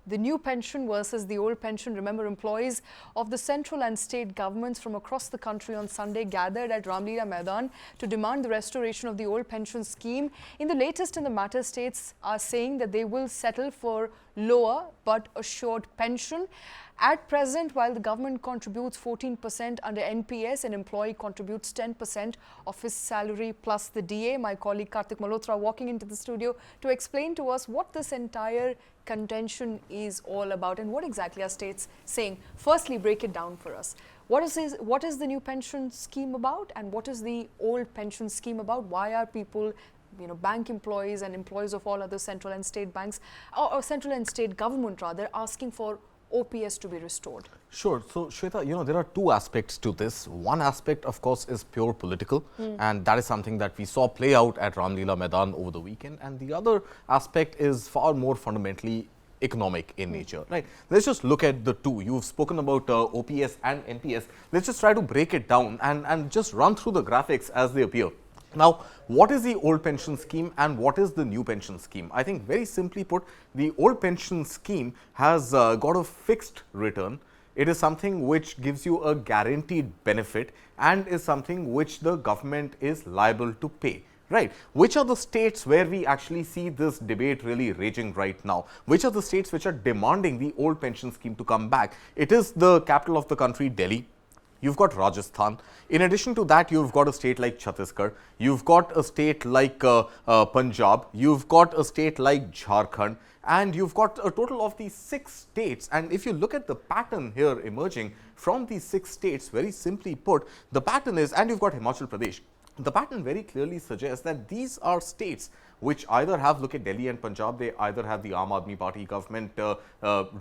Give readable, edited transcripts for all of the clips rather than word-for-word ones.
the new pension versus the old pension. Remember, employees of the central and state governments from across the country on Sunday gathered at Ramleela Maidan to demand the restoration of the old pension scheme. In the latest in the matter, states are saying that they will settle for lower but assured pension. At present, while the government contributes 14% under NPS, an employee contributes 10% of his salary plus the DA. My colleague Kartik Malhotra walking into the studio to explain to us what this entire contention is all about and what exactly are states saying. Firstly, break it down for us. What is the new pension scheme about, and what is the old pension scheme about? Why are people, bank employees and employees of all other central and state banks, or central and state government rather, asking for OPS to be restored? Sure. So, Shweta, there are two aspects to this. One aspect, of course, is pure political, and that is something that we saw play out at Ramleela Maidan over the weekend. And the other aspect is far more fundamentally economic in nature, right? Let's just look at the two. You've spoken about OPS and NPS. Let's just try to break it down and just run through the graphics as they appear. Now, what is the old pension scheme and what is the new pension scheme? I think very simply put, the old pension scheme has got a fixed return. It is something which gives you a guaranteed benefit and is something which the government is liable to pay. Right. Which are the states where we actually see this debate really raging right now? Which are the states which are demanding the old pension scheme to come back? It is the capital of the country, Delhi. You've got Rajasthan. In addition to that, you've got a state like Chhattisgarh. You've got a state like Punjab. You've got a state like Jharkhand. And you've got a total of these 6 states. And if you look at the pattern here emerging from these 6 states, very simply put, the pattern is, and you've got Himachal Pradesh. The pattern very clearly suggests that these are states which either have, look at Delhi and Punjab, they either have the Aam Aadmi Party government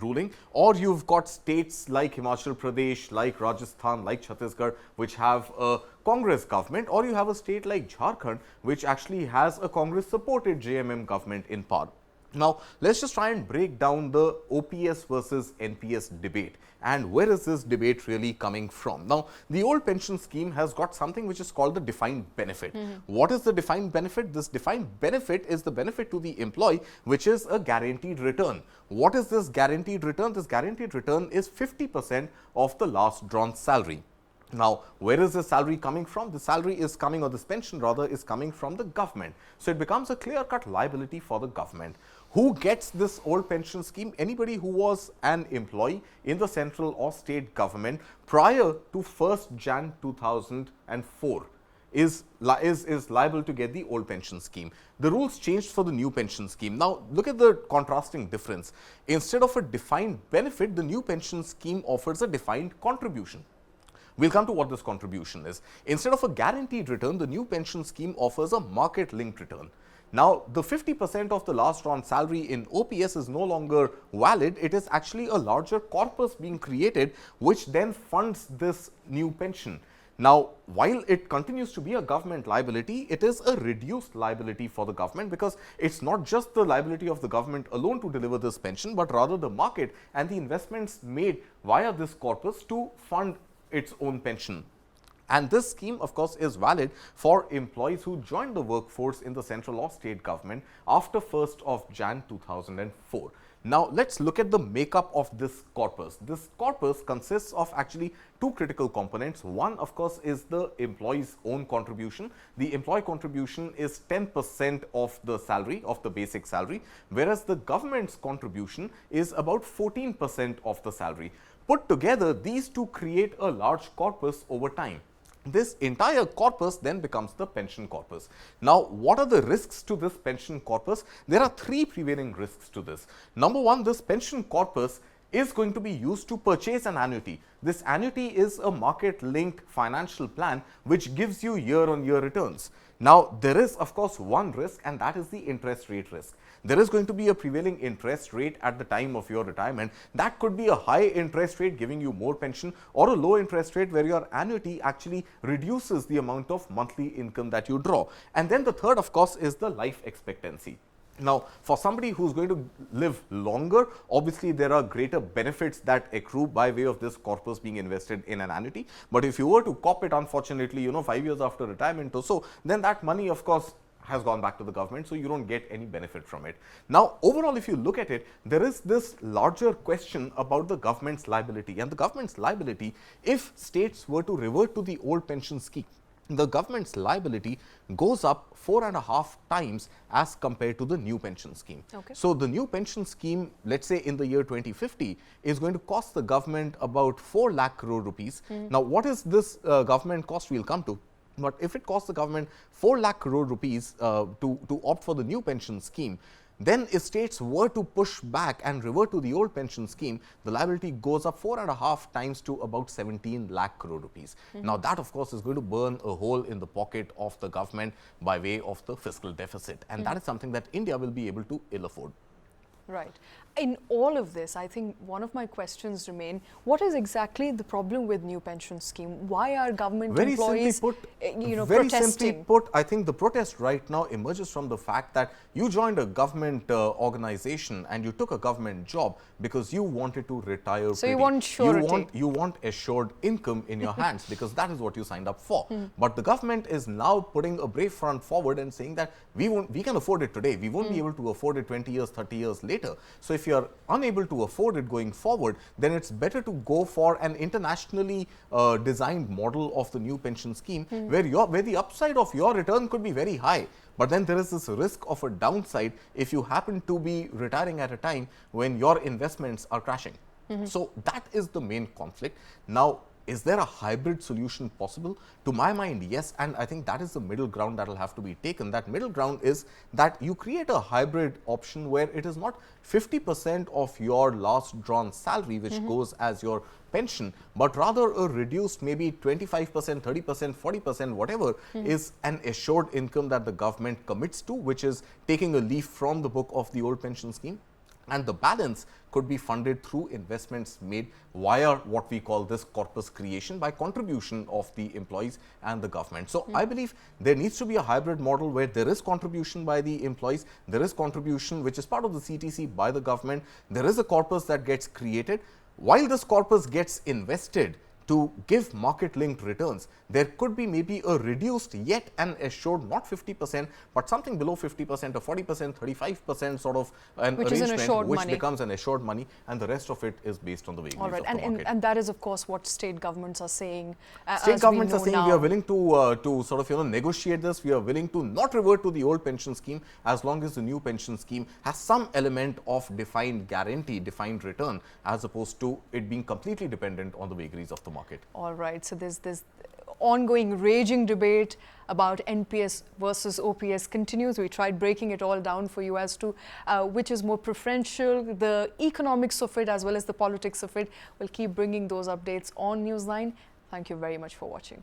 ruling, or you've got states like Himachal Pradesh, like Rajasthan, like Chhattisgarh, which have a Congress government, or you have a state like Jharkhand, which actually has a Congress-supported JMM government in power. Now, let's just try and break down the OPS versus NPS debate. And where is this debate really coming from? Now, the old pension scheme has got something which is called the defined benefit. What is the defined benefit? This defined benefit is the benefit to the employee, which is a guaranteed return. What is this guaranteed return? This guaranteed return is 50% of the last drawn salary. Now, where is the salary coming from? The salary is coming, or this pension rather, is coming from the government. So, it becomes a clear-cut liability for the government. Who gets this old pension scheme? Anybody who was an employee in the central or state government prior to 1st Jan 2004 is liable to get the old pension scheme. The rules changed for the new pension scheme. Now, look at the contrasting difference. Instead of a defined benefit, the new pension scheme offers a defined contribution. We'll come to what this contribution is. Instead of a guaranteed return, the new pension scheme offers a market-linked return. Now, the 50% of the last drawn salary in OPS is no longer valid. It is actually a larger corpus being created, which then funds this new pension. Now, while it continues to be a government liability, it is a reduced liability for the government, because it's not just the liability of the government alone to deliver this pension, but rather the market and the investments made via this corpus to fund its own pension. And this scheme, of course, is valid for employees who joined the workforce in the central or state government after 1st of Jan 2004. Now, let's look at the makeup of this corpus. This corpus consists of actually 2 critical components. One, of course, is the employee's own contribution. The employee contribution is 10% of the salary, of the basic salary, whereas the government's contribution is about 14% of the salary. Put together, these two create a large corpus over time. This entire corpus then becomes the pension corpus. Now, what are the risks to this pension corpus? There are 3 prevailing risks to this. Number 1, this pension corpus is going to be used to purchase an annuity. This annuity is a market-linked financial plan which gives you year-on-year returns. Now, there is, of course, one risk, and that is the interest rate risk. There is going to be a prevailing interest rate at the time of your retirement. That could be a high interest rate giving you more pension, or a low interest rate where your annuity actually reduces the amount of monthly income that you draw. And then the third, of course, is the life expectancy. Now, for somebody who's going to live longer, obviously there are greater benefits that accrue by way of this corpus being invested in an annuity. But if you were to cop it, unfortunately, 5 years after retirement or so, then that money, of course, has gone back to the government, so you don't get any benefit from it. Now, overall, if you look at it, there is this larger question about the government's liability. And the government's liability, if states were to revert to the old pension scheme, the government's liability goes up 4.5 times as compared to the new pension scheme. Okay. So, the new pension scheme, let's say in the year 2050, is going to cost the government about 4 lakh crore rupees. Now, what is this government cost? We'll come to. But if it costs the government 4 lakh crore rupees to opt for the new pension scheme, then if states were to push back and revert to the old pension scheme, the liability goes up 4.5 times to about 17 lakh crore rupees. Now, that of course is going to burn a hole in the pocket of the government by way of the fiscal deficit, and that is something that India will be able to ill afford. Right. In all of this, I think one of my questions remain, what is exactly the problem with new pension scheme? Why are government employees, protesting? Very simply put, I think the protest right now emerges from the fact that you joined a government organization and you took a government job because you wanted to retire. So you want surety. You want assured income in your hands because that is what you signed up for. But the government is now putting a brave front forward and saying that we can afford it today. We won't be able to afford it 20 years, 30 years later. So if you are unable to afford it going forward, then it's better to go for an internationally designed model of the new pension scheme where the upside of your return could be very high. But then there is this risk of a downside if you happen to be retiring at a time when your investments are crashing. So that is the main conflict. Now, is there a hybrid solution possible? To my mind, yes, and I think that is the middle ground that will have to be taken. That middle ground is that you create a hybrid option where it is not 50% of your last drawn salary which goes as your pension, but rather a reduced maybe 25%, 30%, 40%, whatever is an assured income that the government commits to, which is taking a leaf from the book of the old pension scheme. And the balance could be funded through investments made via what we call this corpus creation by contribution of the employees and the government. So, I believe there needs to be a hybrid model where there is contribution by the employees, there is contribution which is part of the CTC by the government, there is a corpus that gets created. While this corpus gets invested to give market-linked returns, there could be maybe a reduced yet an assured, not 50%, but something below 50% or 40%, 35% sort of an arrangement which becomes an assured money, and the rest of it is based on the vagaries of the market. And that is, of course, what state governments are saying. State governments are saying we are willing to sort of negotiate this. We are willing to not revert to the old pension scheme as long as the new pension scheme has some element of defined guarantee, defined return, as opposed to it being completely dependent on the vagaries of the market. All right. So there's this ongoing raging debate about NPS versus OPS continues. We tried breaking it all down for you as to which is more preferential, the economics of it as well as the politics of it. We'll keep bringing those updates on News9. Thank you very much for watching.